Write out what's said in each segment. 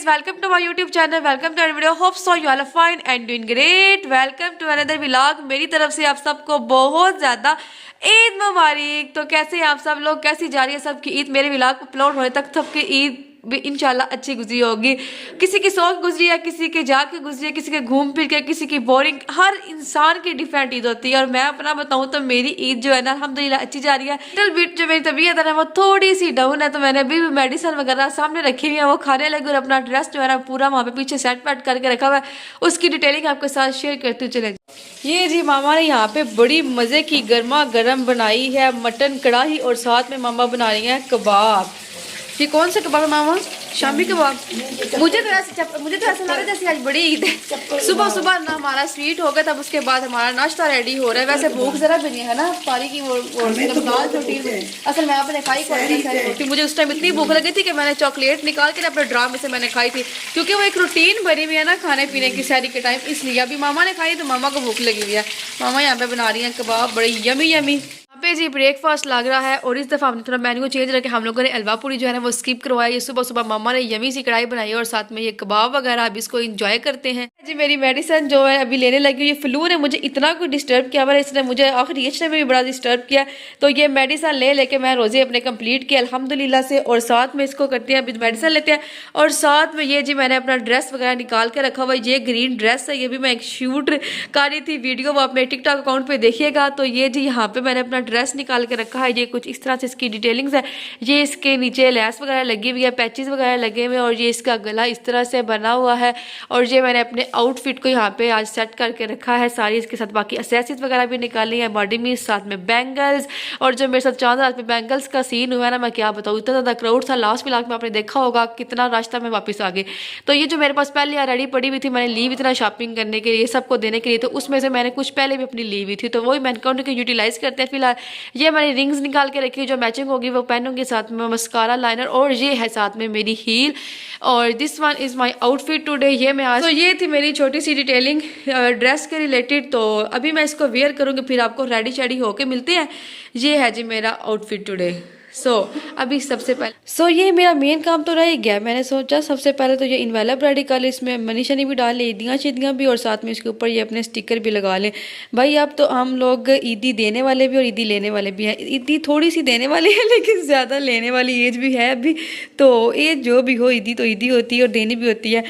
Welcome to my YouTube channel, welcome to video. Hope so you are fine and doing great. Welcome to another vlog. मेरी तरफ से आप सबको बहुत ज़्यादा ईद मुबारक। तो कैसे हैं आप सब लोग, कैसी जा रही है सबकी ईद? मेरे व्लॉग अपलोड होने तक सबकी ईद भी इंशाल्लाह अच्छी गुजरी होगी। किसी की सो गुजरी है, किसी के जाके गुजरी है, किसी के घूम फिर के, किसी की बोरिंग। हर इंसान की डिफरेंट ईद होती है। और मैं अपना बताऊं तो मेरी ईद जो है ना अल्हम्दुलिल्लाह अच्छी जा रही है। लिटिल बिट जो मेरी तबीयत है ना वो थोड़ी सी डाउन है, तो मैंने अभी भी मेडिसिन वगैरह सामने रखी हुई है, वो खाने लगी। और अपना ड्रेस जो है ना पूरा वहाँ पे पीछे सेट पैट करके रखा हुआ है, उसकी डिटेलिंग आपके साथ शेयर करते चले। ये जी मामा ने यहाँ पे बड़ी मज़े की गर्मा गर्म बनाई है मटन कढ़ाई, और साथ में मामा बना रही हैं कबाब। ये कौन सा कबाब है मामा? शामी कबाब। मुझे तो ऐसा लग रहा है जैसे आज बड़ी ईद है। सुबह सुबह ना हमारा स्वीट हो गया, तब उसके बाद हमारा नाश्ता रेडी हो रहा है। वैसे भूख जरा भी नहीं है ना, सारी की वो असल में आपने खाई रोटी। मुझे उस टाइम इतनी भूख लगी थी कि मैंने चॉकलेट निकाल के अपने ड्राम में से मैंने खाई थी, क्योंकि वो एक रूटीन बनी हुई है ना खाने पीने की सहरी के टाइम, इसलिए अभी मामा ने खाई तो मामा को भूख लगी हुई है। मामा यहाँ पे बना रही है कबाब, बड़ी यमी यमी पे जी ब्रेकफास्ट लग रहा है। और इस दफ़ा हमने थोड़ा मेन्यू चेंज करके हम लोगों ने हलवा पूरी जो है ना वो स्किप करवाई। ये सुबह सुबह मामा ने यमी सी कढ़ाई बनाई है, और साथ में ये कबाब वगैरह अब इसको एंजॉय करते हैं जी। मेरी मेडिसिन जो है अभी लेने लगी। ये फ्लू ने मुझे इतना कुछ डिस्टर्ब किया, मैंने इसने मुझे आखिर एज में भी बड़ा डिस्टर्ब किया। तो ये मेडिसिन ले लेके मैं रोज़े अपने कंप्लीट किया अल्हम्दुलिल्लाह से। और साथ में इसको करते हैं, अभी मेडिसिन लेते हैं। और साथ में ये जी मैंने अपना ड्रेस वगैरह निकाल के रखा हुआ है। ये ग्रीन ड्रेस है, ये भी मैं एक शूट कर रही थी वीडियो, वो अपने टिकटॉक अकाउंट पर देखिएगा। तो ये जी यहाँ पर मैंने अपना ड्रेस निकाल के रखा है। ये कुछ इस तरह से इसकी डिटेलिंग्स है। ये इसके नीचे लेस वगैरह लगी हुई है, पैचेस वगैरह लगे हुए हैं, और ये इसका गला इस तरह से बना हुआ है। और ये मैंने अपने आउटफिट को यहाँ पे आज सेट करके रखा है सारी। इसके साथ बाकी एक्सेसरीज वगैरह भी निकाली है, बॉडी में, साथ में बैंगल्स। और जो मेरे साथ चांद रात में बैंगल्स का सीन हुआ ना, मैं क्या बताऊँ, इतना ज़्यादा क्राउड था। लास्ट व्लॉग में आपने देखा होगा कितना रश था, मैं वापस आ गई। तो ये जो मेरे पास पहले रेडी पड़ी हुई थी, मैंने ली इतना शॉपिंग करने के लिए, सबको देने के लिए, तो उसमें से मैंने कुछ पहले भी अपनी ली हुई थी, तो वही मैंने काउंट के यूटिलाइज करते हैं। फिलहाल ये मैंने रिंग्स निकाल के रखी जो मैचिंग होगी वो पहनूंगी, साथ में मस्कारा, लाइनर, और ये है साथ में मेरी हील। और this one is my outfit today. ये मैं आज, तो ये थी मेरी छोटी सी डिटेलिंग ड्रेस के रिलेटेड। तो अभी मैं इसको वेयर करूँगी, फिर आपको रेडी शेडी होके मिलते हैं। ये है जी मेरा आउटफिट टुडे। अभी सबसे पहले ये मेरा मेन काम तो रह ही गया। मैंने सोचा सबसे पहले तो ये इन्वेलप रेडी कर ले, इसमें मनी शनी भी डाल ले, ईदियाँ शीदियाँ भी, और साथ में इसके ऊपर ये अपने स्टिकर भी लगा लें। भाई अब तो हम लोग ईदी देने वाले भी और ईदी लेने वाले भी हैं। ईदी थोड़ी सी देने वाली है, लेकिन ज़्यादा लेने वाली एज भी है अभी। तो एज जो भी हो, ईदी तो ईदी होती है और देनी भी होती है।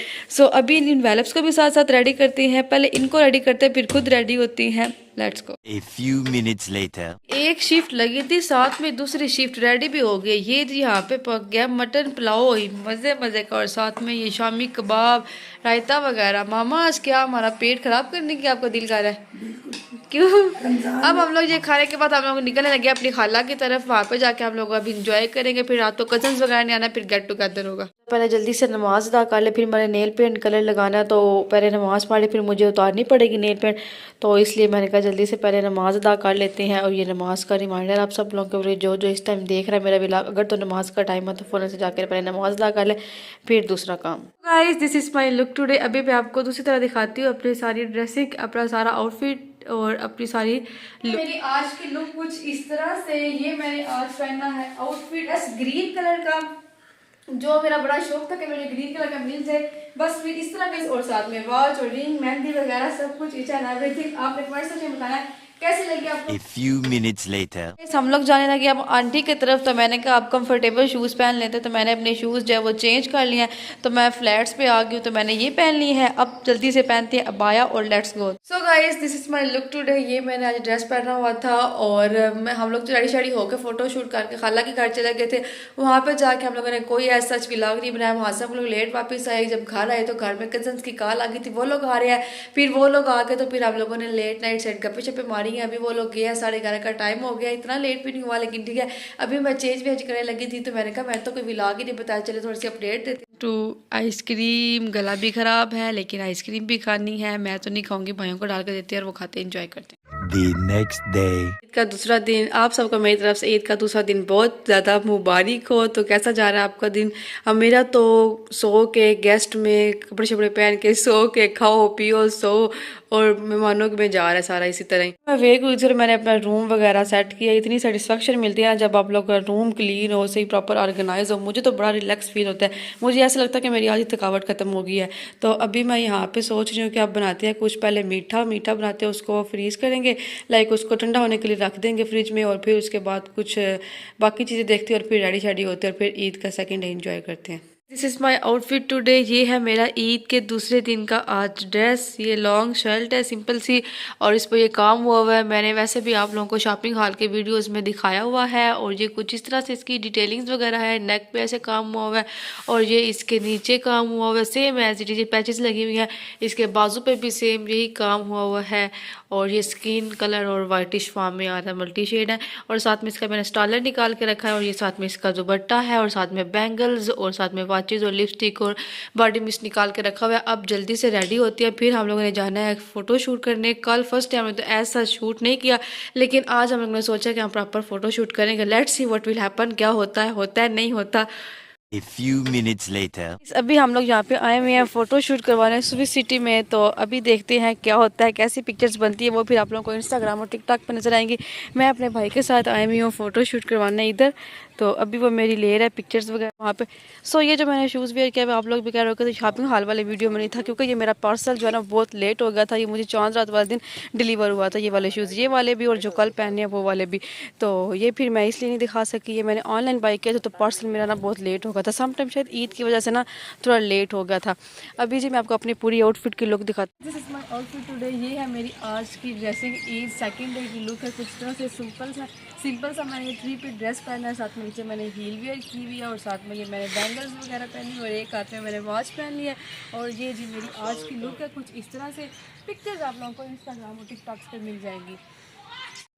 अभी इन इन्वेलप्स को भी साथ साथ रेडी करते हैं। पहले इनको रेडी करते हैं, फिर खुद रेडी होती हैं। Let's go. A few minutes later. एक शिफ्ट लगी थी, साथ में दूसरी शिफ्ट रेडी भी हो गई। ये जी यहाँ पे पक गया मटन पुलाव, मज़े मज़े का, और साथ में ये शामी कबाब, रायता वगैरह। मामा आज क्या हमारा पेट खराब करने की आपका दिल कर रहा है? क्यों? अब हम लोग ये खाने के बाद हम लोग निकलने लगे अपनी खाला की तरफ। वहाँ पे जाके हम लोग अभी इंजॉय करेंगे, फिर रात को कजन्स वगैरह ने आना, फिर गेट टुगेदर होगा। पहले जल्दी से नमाज अदा कर ले, फिर मैंने नेल पेंट कलर लगाना, तो पहले नमाज पढ़ ले, फिर मुझे उतारनी पड़ेगी नेल पेंट। तो इसलिए मैंने कहा जल्दी से पहले नमाज अदा कर लेते हैं। और ये नमाज का रिमाइंडर आप सब लोगों के लिए, जो जो इस टाइम देख रहा है मेरा व्लॉग, अगर तो नमाज का टाइम है तो फ़ौरन से जाकर पहले नमाज अदा कर ले, फिर दूसरा काम। Guys this is my look today. अभी मैं आपको दूसरी तरह दिखाती हूँ अपनी सारी ड्रेसिंग, अपना सारा आउटफिट और अपनी सारी लुक। मेरी आज की लुक कुछ इस तरह से। ये मैंने आज पहना है आउटफिट ग्रीन कलर का, जो मेरा बड़ा शौक था कि मुझे ग्रीन कलर का मिल जाए, बस फिर इस तरह का। और साथ में वॉच और रिंग, मेहंदी वगैरह सब कुछ, ईच एंड एवरीथिंग। आपने कमेंट सेक्शन में बताना है कैसी लगी आपको? A few minutes later. हम लोग जाने लगे अब आंटी की तरफ, तो मैंने कहा आप कंफर्टेबल शूज़ पहन लेते, तो मैंने अपने शूज़ जो है वो चेंज कर लिए हैं। तो मैं फ्लैट्स पे आ गई हूँ, तो मैंने ये पहन ली है। अब जल्दी से पहनते हैं अबाया और let's go. So guys, this is my look today. ये मैंने आज ड्रेस पहना हुआ था और हम लोग तो रेडी शेडी होकर फोटो शूट करके खाला के घर चले गए थे। वहाँ पर जाके हम लोगों ने कोई ऐसा सच व्लॉग नहीं बनाया। वहाँ से हम लोग लेट वापस आए। जब घर आए तो घर में कजन्स की कॉल आ गई थी, वो लोग आ रहे हैं। फिर वो लोग आ गए तो फिर हम लोगों ने लेट नाइट सेट गप्पे शप्पे मारी हैं। अभी वो लोग गए, 11:30 का टाइम हो गया। इतना लेट भी नहीं हुआ, लेकिन ठीक है। अभी मैं चेंज वेज करने लगी थी, तो मैंने कहा मैं तो कोई व्लॉग ही नहीं बताया, चले थोड़ी सी अपडेट देती हूँ। तो आइसक्रीम, गला भी ख़राब है लेकिन आइसक्रीम भी खानी है। मैं तो नहीं खाऊंगी, भाइयों को डाल कर देती है और वो खाते इंजॉय करते हैं। The next day. ईद का दूसरा दिन, आप सबको मेरी तरफ से ईद का दूसरा दिन बहुत ज़्यादा मुबारक हो। तो कैसा जा रहा है आपका दिन? अब मेरा तो सो के गेस्ट में कपड़े शपड़े पहन के सो के खाओ पियो सो और मेहमानों में जा रहा है सारा इसी तरह ही। मैं वेक हुई थी, मैंने अपना रूम वगैरह सेट किया। इतनी सेटिस्फेक्शन मिलती है ना जब आप लोग का रूम क्लीन हो, सही प्रॉपर ऑर्गेनाइज हो। मुझे तो बड़ा रिलैक्स फील होता है। मुझे ऐसा लगता है कि मेरी आज थकावट खत्म हो गई है। तो अभी मैं यहाँ पे सोच रही हूँ कि आप बनाते हैं कुछ, पहले मीठा मीठा बनाते हैं, उसको फ्रीज करेंगे, लाइक उसको ठंडा होने के लिए रख देंगे फ्रिज में, और फिर उसके बाद कुछ बाकी चीज़ें देखते हैं और फिर रेडी शेडी होते हैं और फिर ईद का सेकंड डे एंजॉय करते हैं। This is my outfit today. ये है मेरा ईद के दूसरे दिन का आज ड्रेस। ये लॉन्ग शर्ट है सिंपल सी और इस पर ये काम हुआ है। मैंने वैसे भी आप लोगों को शॉपिंग हॉल के वीडियोस में दिखाया हुआ है और ये कुछ इस तरह से इसकी डिटेलिंग्स वगैरह है। नेक पे ऐसे काम हुआ है और ये इसके नीचे काम हुआ है same as it is, patches लगी हुई हैं। इसके बाजू पे भी सेम यही काम हुआ है और ये स्किन कलर और वाइटिश फॉर्म में आ रहा है, मल्टी शेड है। और साथ में इसका मैंने स्टाइलर निकाल के रखा है और ये साथ में इसका दुपट्टा है और साथ में बैंगल्स और साथ में वॉचेस और लिपस्टिक और बॉडी मिस्ट निकाल के रखा हुआ है। अब जल्दी से रेडी होती है, फिर हम लोगों ने जाना है फ़ोटो शूट करने। कल फर्स्ट टाइम हमने तो ऐसा शूट नहीं किया, लेकिन आज हम लोगों ने सोचा कि हम प्रॉपर फ़ोटो शूट करेंगे। Let's see what will happen, क्या होता है नहीं होता। A few minutes later. अभी हम लोग यहाँ पे आए हुए हैं फ़ोटो शूट करवाने स्विस सिटी में। तो अभी देखते हैं क्या होता है, कैसी पिक्चर्स बनती है, वो फिर आप लोगों को इंस्टाग्राम और टिकटॉक पे नजर आएंगी। मैं अपने भाई के साथ आई हुई हूँ फ़ोटो शूट करवाने इधर। तो अभी वो मेरी ले रहा है पिक्चर्स वगैरह वहाँ पे। सो ये जो मैंने शूज़ वेयर किया है, आप लोग भी कह रहे हो कि शॉपिंग हॉल वाले वीडियो में नहीं था, क्योंकि ये मेरा पार्सल जो है ना बहुत लेट हो गया था। ये मुझे चांद रात वाले दिन डिलीवर हुआ था, ये वाले शूज़, ये वाले भी और जो कल पहने हैं वो वाले भी। तो ये फिर मैं इसलिए नहीं दिखा सकी, ये मैंने ऑनलाइन बाई किया था। तो पार्सल मेरा ना बहुत लेट हो गया था, समटाइम शायद ईद की वजह से ना थोड़ा लेट हो गया था। अभी जी मैं आपको अपनी पूरी आउटफिट की लुक दिखाती हूँ। This is my outfit today. ये है मेरी आज की ड्रेसिंग, ईद सेकंड डे की लुक है। कुछ तरह से सिंपल सा मैंने 3 पीस ड्रेस पहना है, साथ में नीचे मैंने हील वेयर की हुई है और साथ में ये मैंने बैंगल्स वगैरह पहनी और एक हाथ में मैंने वॉच पहन ली है। और ये जी मेरी आज की लुक है कुछ इस तरह से। पिक्चर्स आप लोगों को इंस्टाग्राम और टिकटॉक पे मिल जाएंगी।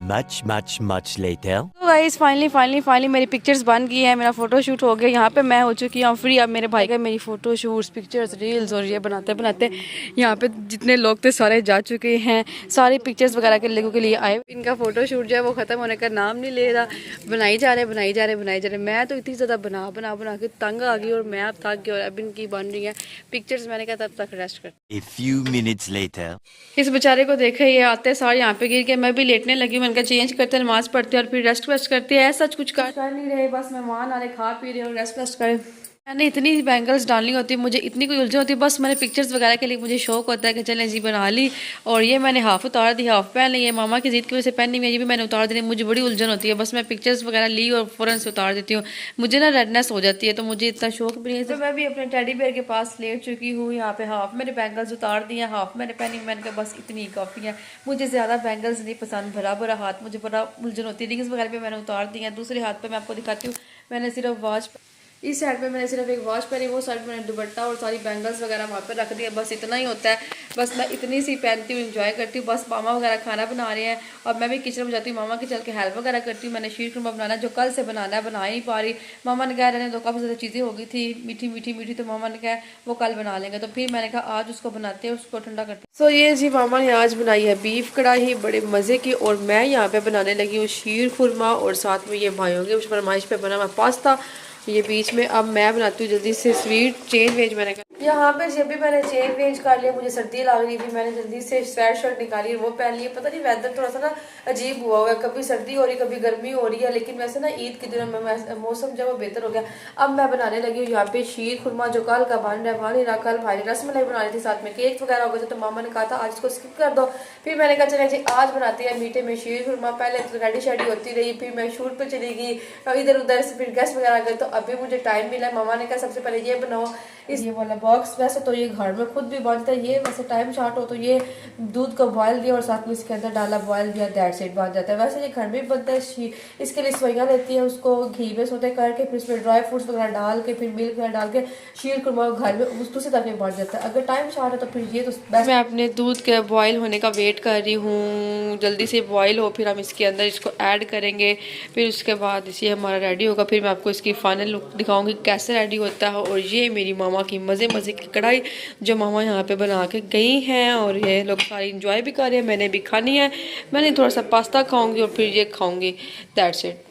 Much later. तो गाइस फाइनली मेरी पिक्चर्स बन गई है, मेरा फोटो शूट हो गया। यहाँ पे मैं हो चुकी हूँ फ्री। अब मेरे भाई का मेरी फ़ोटो शूट्स, पिक्चर्स, रील्स और ये बनाते यहाँ पे जितने लोग थे सारे जा चुके हैं। सारे पिक्चर्स वगैरह के लोगों के लिए आए। इनका फ़ोटो शूट जो है वो ख़त्म होने का नाम नहीं ले रहा। बनाई जा रहे। मैं तो इतनी ज़्यादा बना के तंग आ गई और मैं अब थक गई और अब इनकी बन रही है पिक्चर्स। मैंने कहा तब तक रेस्ट कर। A few minutes later. इस बेचारे को देखा, ये आते सारे यहाँ पे गिर के, मैं भी लेटने लगी। मैंने कहा चेंज करते हैं, नमाज पढ़ते हैं और फिर रेस्ट वेस्ट करते हैं। ऐसा कुछ कर नहीं रहे, बस मेहमान आ रहे, खा पी रहे और रेस्ट वेस्ट करें। मैंने इतनी बैंगल्स डालनी होती है, मुझे इतनी कोई उलझन होती है। बस मैंने पिक्चर्स वगैरह के लिए मुझे शौक होता है कि चलें जी बना ली। और ये मैंने हाफ उतार दी, हाफ पहन ली है। मामा की ज़िद की वजह से पहननी है, ये भी मैंने उतार दी। मुझे बड़ी उलझन होती है, बस मैं पिक्चर्स वगैरह ली और फ़ौरन से उतार देती हूँ। मुझे ना रेडनेस हो जाती है, तो मुझे इतना शौक भी नहीं है। तो मैं भी अपने टेडी बेयर के पास लेट चुकी हूँ। यहाँ पे हाफ मैंने बैंगल्स उतार दी हैं, हाफ मैंने पहनी। मैंने कहा बस इतनी काफ़ी है, मुझे ज़्यादा बैंगल्स नहीं पसंद। भरा हाथ मुझे बड़ा उलझन होती है। रिंग्स वगैरह भी मैंने उतार दी हैं। दूसरे हाथ पर मैं आपको दिखाती हूँ, मैंने सिर्फ वॉच, इस साइड पे मैंने सिर्फ एक वॉच पहनी, वो साइड मैंने दुपट्टा और सारी बैंगल्स वगैरह वहाँ पे रख दिया। बस इतना ही होता है, बस मैं इतनी सी पहनती हूँ, एंजॉय करती हूँ। बस मामा वगैरह खाना बना रहे हैं और मैं भी किचन में जाती हूँ, मामा की चल के हेल्प वगैरह करती हूँ। मैंने शीर खुरमा बनाना जो कल से बनाना है, बना ही नहीं पा रही। मामा ने कहा रहने दो, काफ़ी ज़्यादा चीज़ें हो गई थी मीठी, तो मामा ने कहा वो कल बना लेंगे। तो फिर मैंने कहा आज उसको बनाते हैं, उसको ठंडा करते हैं। सो ये जी मामा ने आज बनाई है बीफ कढ़ाई, बड़े मज़े की। और मैं यहाँ पे बनाने लगी हूँ शीर खुरमा और साथ में ये भाइयों की फरमाइश पे बना हुआ पास्ता। ये बीच में अब मैं बनाती हूँ जल्दी से स्वीट चेंज वेज। मैंने कहा यहाँ पे जब भी मैंने चेंज वेंज कर लिया, मुझे सर्दी लग रही थी, मैंने जल्दी से स्वेट शर्ट निकाली वो पहन ली। पता नहीं वेदर थोड़ा सा ना अजीब हुआ हुआ है, कभी सर्दी हो रही कभी गर्मी हो रही है, लेकिन वैसे ना ईद के दिनों में मौसम जब वो बेहतर हो गया। अब मैं बनाने लगी हूँ यहाँ पे शीर खुरमा, जो कल का बन रहा है बन ही रहा। कल भाई रसमलाई बना रही थी, साथ में केक वगैरह हो गए थे, तो मामा ने कहा था आज इसको स्किप कर दो। फिर मैंने कहा चले जी आज बनाते हैं मीठे में शीर खुरमा। पहले तो रेडी शेडी होती रही, फिर मैं शूट पर चली गई इधर उधर से, फिर गेस्ट वगैरह गए, तो अभी मुझे टाइम मिला। मामा ने कहा सबसे पहले ये बनाओ इस ये वाला बॉक्स। वैसे तो ये घर में खुद भी बनता है, ये वैसे टाइम शॉर्ट हो तो ये दूध को बॉयल दिया और साथ में इसके अंदर डाला बॉयल दिया, दैट सेट बन जाता है। वैसे ये घर में भी बनता है। इसके लिए सवैयाँ लेती है, उसको घी में सोते करके फिर इसमें ड्राई फ्रूट्स वगैरह डाल के फिर मिल्क वगैरह डाल के शीर खुरमा घर में उसी तरह बन जाता है। अगर टाइम शॉर्ट है तो फिर ये तो मैं अपने दूध के बॉयल होने का वेट कर रही हूँ, जल्दी से बॉयल हो फिर हम इसके अंदर इसको ऐड करेंगे। फिर उसके बाद इसे हमारा रेडी होगा, फिर मैं आपको इसकी फाइनल लुक दिखाऊंगी कैसे रेडी होता है। और ये मेरी मामा की मज़े मज़े की कढ़ाई जो मामा यहाँ पे बना के गई हैं, और ये लोग सारी इंजॉय भी कर रहे हैं, मैंने भी खानी है। मैंने थोड़ा सा पास्ता खाऊंगी और फिर ये खाऊंगी, दैट्स इट।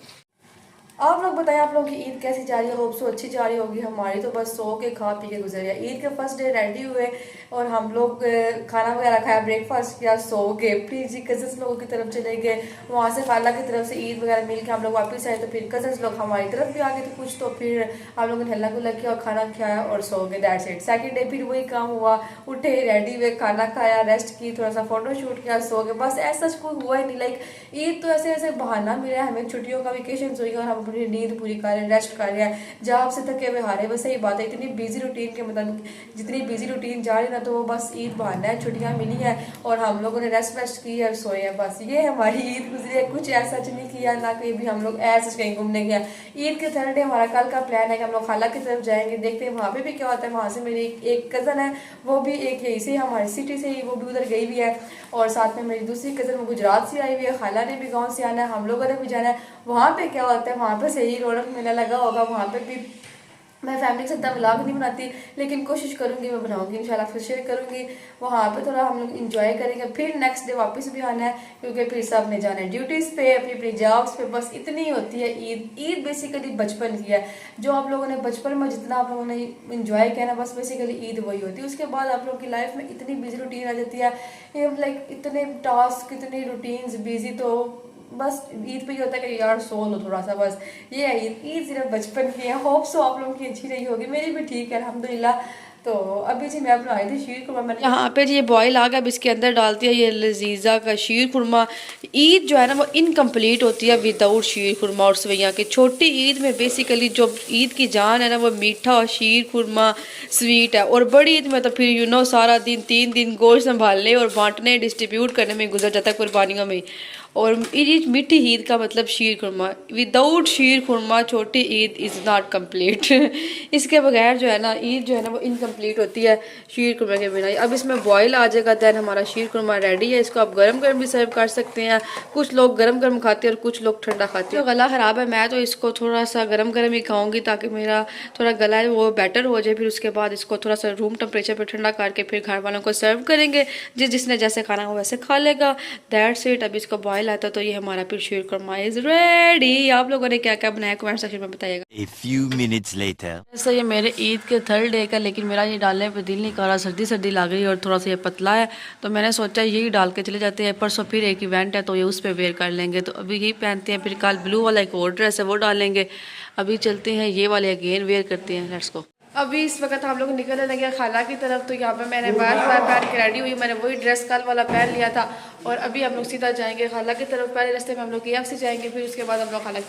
आप लोग बताएं आप लोगों की ईद कैसी जा रही है? होप सो अच्छी जा रही होगी। हमारी तो बस सो के खा पी के गुजर गया। ईद के फर्स्ट डे रेडी हुए और हम लोग खाना वगैरह खाया, ब्रेकफास्ट किया, सो गए। फिर जी कजन्स लोगों की तरफ चले गए, वहाँ से खाला की तरफ से ईद वगैरह मिल के हम लोग वापस आए, तो फिर कजन्स लोग हमारी तरफ भी आ गए थे कुछ, तो फिर हम लोगों ने हल्ला गुल्ला किया और खाना खाया और सो गए, दैट्स इट। सेकंड डे फिर वही काम हुआ, उठे रेडी हुए, खाना खाया, रेस्ट की, थोड़ा सा फोटो शूट किया, सो गए। बस ऐसा कोई हुआ ही नहीं। लाइक ईद तो ऐसे ऐसे बहाना मिला हमें, छुट्टियों का वेकेशन हुई और हम अपनी नींद पूरी कर रहे हैं, रेस्ट कर रहे हैं, जहाँ से थके हुए हारे। बस यही बात है, इतनी बिजी रूटीन के मतलब जितनी बिजी रूटीन जा रही है ना, तो वो बस ईद बहाना है, छुट्टियां मिली है और हम लोगों ने रेस्ट वेस्ट की है, सोए हैं। बस ये हमारी ईद गुजरी है, कुछ ऐसा नहीं किया, ना कहीं भी हम लोग ऐसे कहीं घूमने गया। ईद के थर्ड डे हमारा कल का प्लान है कि हम लोग खाला की तरफ जाएंगे, देखते हैं वहाँ पे भी क्या होता है। वहाँ से मेरी एक कज़न है, वो भी एक यहीं से हमारी सिटी से ही, वो भी उधर गई भी है, और साथ में मेरी दूसरी कज़न वो गुजरात से आई हुई है। खाला ने भी गाँव से आना है, हम लोगों ने भी जाना है। वहाँ पे क्या होता है, वहाँ पे सही रौनक मेला लगा होगा, वहाँ पे भी मैं फैमिली के साथ इतना व्लॉग नहीं बनाती, लेकिन कोशिश करूंगी, मैं बनाऊंगी इंशाल्लाह, फिर शेयर करूंगी। वहाँ पे थोड़ा हम लोग इंजॉय करेंगे, फिर नेक्स्ट डे वापस भी आना है, क्योंकि फिर सब ने जाना है ड्यूटीज़ पे, फिर अपनी जॉब्स पे। बस इतनी होती है ईद। ईद बेसिकली बचपन की है, जो आप लोगों ने बचपन में जितना आप लोगों ने इंजॉय किया ना, बस बेसिकली ईद वही होती है। उसके बाद आप लोगों की लाइफ में इतनी बिजी रूटीन आ जाती है, लाइक इतने टास्क, इतनी रूटीन्स बिजी, तो बस ईद पे ही होता है कि यार सो लो थोड़ा सा, बस ये है ईद। ईद सिर्फ बचपन की है। होप सो आप लोगों की अच्छी रही होगी, मेरी भी ठीक है अल्हम्दुलिल्लाह। तो अभी जी मैं बनाई थी शीर खुरमा, मैंने यहाँ पे जी ये बॉयल आ गया, अब इसके अंदर डालती है ये लजीजा का शीर खुरमा। ईद जो है ना वो इनकम्प्लीट होती है विदाउट शीर खुरमा और सवैयाँ के। छोटी ईद में बेसिकली जो ईद की जान है ना वो मीठा और शीर खुरमा स्वीट है, और बड़ी ईद में तो फिर सारा दिन 3 दिन गोश्त संभालने और बांटने डिस्ट्रीब्यूट करने में गुजर जाता है कुर्बानियों में। और मीठी ईद का मतलब शीर खुरमा। विदाउट शीर खुरमा छोटी ईद इज़ नॉट कम्प्लीट। इसके बगैर जो है ना ईद जो है ना वो इनकम्प्लीट होती है शीर खुरमा के बिना। अब इसमें बॉयल आ जाएगा, दैन हमारा शीर खुरमा रेडी है। इसको आप गरम गरम भी सर्व कर सकते हैं, कुछ लोग गरम गरम खाते हैं और कुछ लोग ठंडा खाते हैं। तो गला ख़राब है, मैं तो इसको थोड़ा सा गरम गरम ही खाऊंगी ताकि मेरा थोड़ा गला है वो बेटर हो जाए। फिर उसके बाद इसको थोड़ा सा रूम टेम्परेचर पर ठंडा करके फिर घर वालों को सर्व करेंगे, जिसने जैसे खाना हो वैसे खा लेगा, दैट्स इट। अब इसको बॉयल आता तो ये हमारा फिर शीर खुरमा इज रेडी। आप लोगों ने क्या क्या बनाया कमेंट सेक्शन में बताइएगा। A few minutes later. जैसे ये मेरे ईद के थर्ड डे का, लेकिन मेरा ये डालने पे दिल नहीं कर रहा, सर्दी सर्दी लग रही है और थोड़ा सा ये पतला है, तो मैंने सोचा यही डाल के चले जाते हैं। परसों फिर एक इवेंट है तो ये उस पर वेयर कर लेंगे, तो अभी यही पहनते हैं। फिर कल ब्लू वाला एक और ड्रेस है वो डालेंगे। अभी चलते हैं ये वाले अगेन वेयर करते हैं, लेट्स गो। अभी इस वक्त हम लोग निकलने लगे खाला की तरफ, तो यहाँ पे मैंने बार पहन के रेडी हुई। मैंने वही ड्रेस कल वाला पहन लिया था और अभी हम लोग सीधा जाएंगे खाला की तरफ। पहले रास्ते में हम लोग KFC जाएंगे, फिर उसके बाद हम लोग खाला